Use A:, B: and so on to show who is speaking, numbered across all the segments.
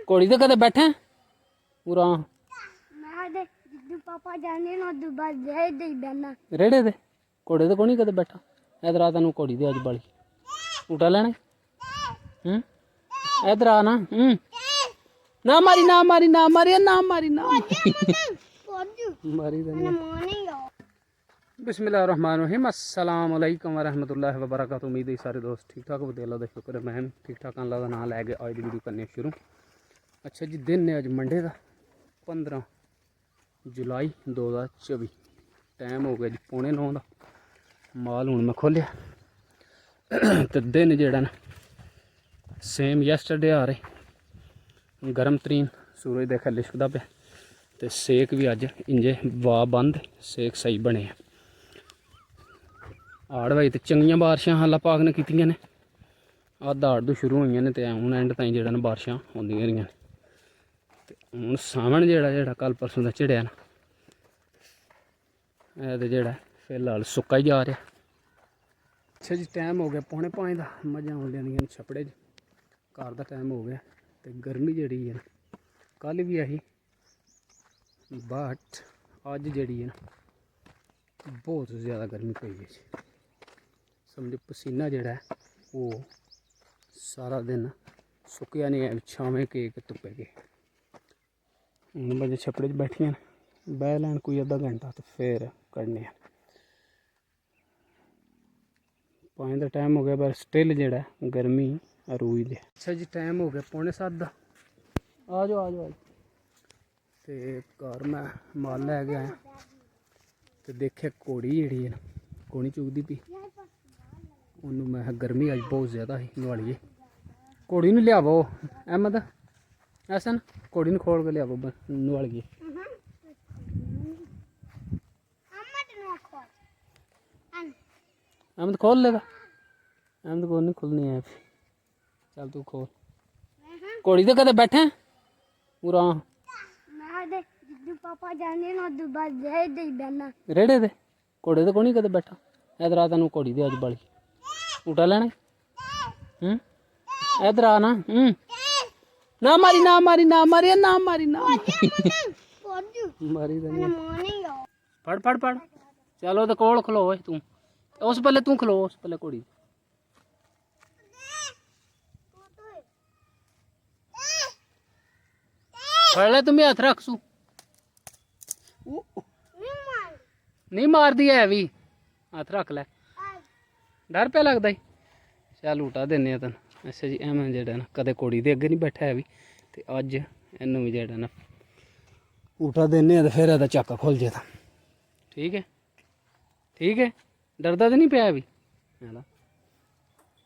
A: घोड़ी ते कदे बैठे पूरा
B: पापा जाने ना दुबारा दे दे बना
A: रेड़े दे घोड़े ते कोनी कदे बैठा इधर आ तेन घोड़ी दे अज बाली उठा लेने इधर आ ना ना मारी ना मारी ना मारी ना मारी ना मारी बिस्मिल्लाहिर्रहमानिर्रहीम अस्सलाम वालेकुम वरहमतुल्लाहि वबरकातुहू। उम्मीद है सारे दोस्त ठीक ठाक होते। अल्लाह दा शुक्र है मैं ठीक ठाक। अल्लाह का नाम लैके अज की वीडियो करने शुरू। अच्छा जी, दिन है अज मंडे का 15 जुलाई 2024। टाइम हो गया जी 8:45 का। माल हूँ मैं खोलिया तो दिन जेड़ा ना सेम यस्टरडे आ रहे गर्म तरीन सूरज देखा लिशकदा पे तो सेक भी अज इंजे वाह बंद सेक सही बने। आड़ भाई तो चंगियां बारिशां अल्लाह पाक ने कीतियां ने। दाड़ तो शुरू हुई ने तो हूँ एंड ताईं जेड़ा ना बारिशां होंदियां रहियां ने। हूँ सावन जेड़ा कल परसों का झड़िया ना तो जेड़ा फिलहाल सुक्का ही जा रहा। अच्छा जी, टाइम हो गया 4:45 का। मझां आउन लगियां छपड़े च। घर का टाइम हो गया तो गर्मी जी है कल भी आई बट अज जी है ना बहुत ज़्यादा गर्मी पई है। समझो पसीना जोड़ा है वो सारा दिन सुक्या नहीं है। छावें के धुप्पे के हूँ बजे छपड़े बैठिया बह लैन कोई अद्धा घंटा तो फिर कड़ने 5 का टाइम हो गया पर स्टिल जेड़ा गर्मी अरूई दे। अच्छा जी, टाइम हो गया 6:45 का। आ जाओ आ जाओ तो घर मैं माल लै गया आया तो देखे घोड़ी जी है कोनी चुगदी पी। उन्होंने मैं गर्मी अज बहुत ज़्यादा ही नवालिए घोड़ी नूं लियावो अहमद ऐसा ना घोड़ी नूं खोल के लियावो नवालिए। अहमद खोल लेगा अहमद को नहीं खुलनी है। चल तू खोल घोड़ी तो कदे बैठे पूरा
B: पापा जाने ना दुबारा दे दे बना
A: रेड़े दे घोड़े तो कोनी कदे बैठा इधर आ तेन घोड़ी दे अज बाली उठा लेने इधर आ ना ना मारी ना मारी ना मारी ना मारी ना मारी फड़ फड़ फड़ चलो तो कोल खलो तू उस पहले तू खलो उस पहले घोड़ी फड़ ले तुम्हें हथ रख सू नहीं मार दी है भी हथ रख लै डर पे लगता ही चल उठा देने तेन। अच्छा जी, एम जेड़ा ना कदे घोड़ी दे अगे नहीं बैठा है भी तो अज इनू भी जेड़ा ना उठा देने तो फिर एदा चक्का खुल जाता। ठीक है डरदा तो नहीं पाया भी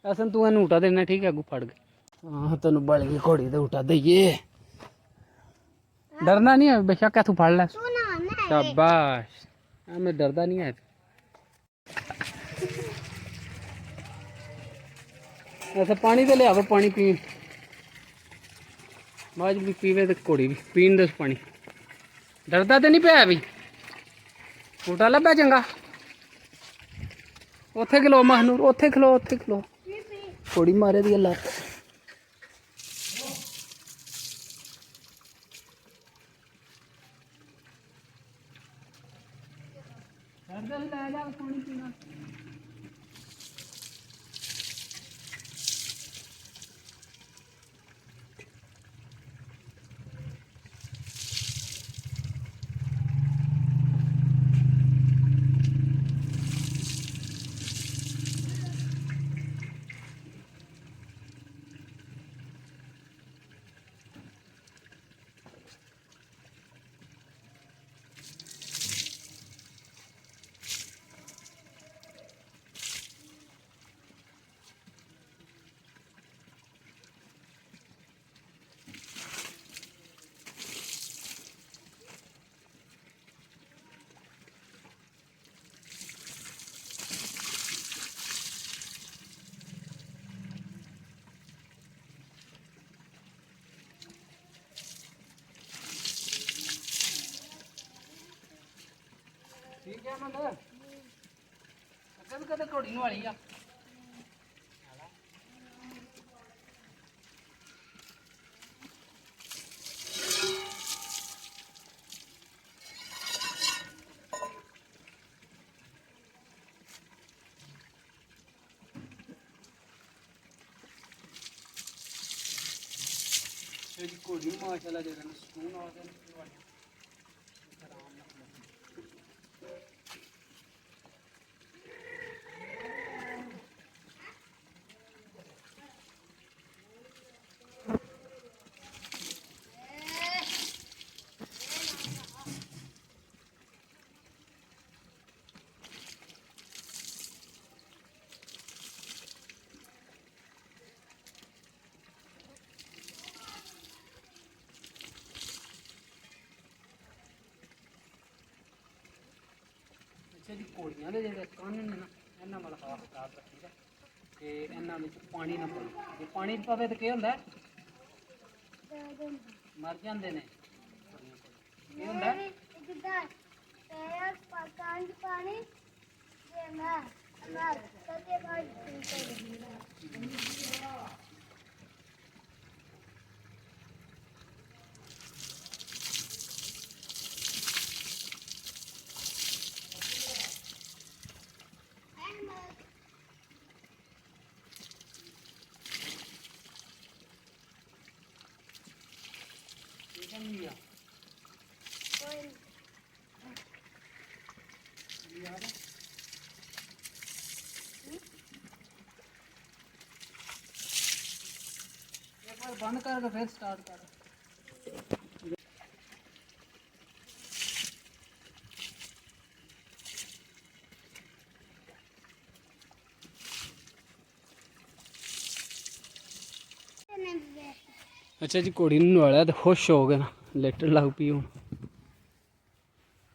A: ऐसा तू इनू उठा देना। ठीक है अगू फड़ गए हाँ तेन बल गई घोड़ी तो उठा दईए डरना नहीं है बेशक है तू फड़ लै शाबाश मैं डरदा नहीं है। ऐसा पानी तो लिया पानी पी मज भी पीवे तो घोड़ी भी पीन दस पानी डरदा तो नहीं पाया भी उठा लभ्या चंगा उत्थे खलो महनूर उत्थे खलो घोड़ी मारे दी लत्त पानी पीना। ठीक है मैं कदे घोड़ी नवाली आ ਜੀ ਘੋੜੀ ਨੂੰ ਮਾਸ਼ਾਅੱਲਾ ਦੇ ਦੇਣ ਸਕੂਨ ਆ ਗਿਆ ਜੀ ਘੋੜੀਆਂ ਦੇ ਜਿਹੜੇ ਕੰਨ ਨੇ ਨਾ ਇਹਨਾਂ ਵੱਲ ਖਾਸ ਖਿਆਲ ਰੱਖੀਦਾ ਕਿ ਇਹਨਾਂ ਵਿੱਚ ਪਾਣੀ ਨਾ ਪਵੇ ਜੇ ਪਾਣੀ ਪਵੇ ਤਾਂ ਕੀ ਹੁੰਦਾ ਮਰ ਜਾਂਦੇ ਨੇ ਕੀ ਹੁੰਦਾ
B: ਜਿੱਦਾਂ ਪੈਰ ਪਾਕਾਂ ਚ ਪਾਣੀ ਤੇ ਮੈਂ ਅਨਾਰ ਸੱਤੇ ਭਾਈ
A: बंद करके फिर स्टार्ट कर अच्छा जी घोड़ी नवाया तो खुश हो गया लेटन लग पी हूँ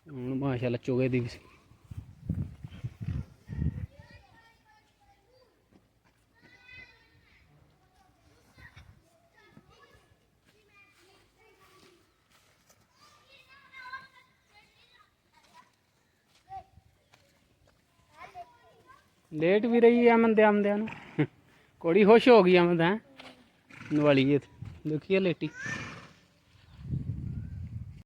A: माशाल्लाह चुगे दी भी लेट भी रही है अमन दे आमदे घोड़ी खुश हो गई अमन है नवाली देखिए लेटी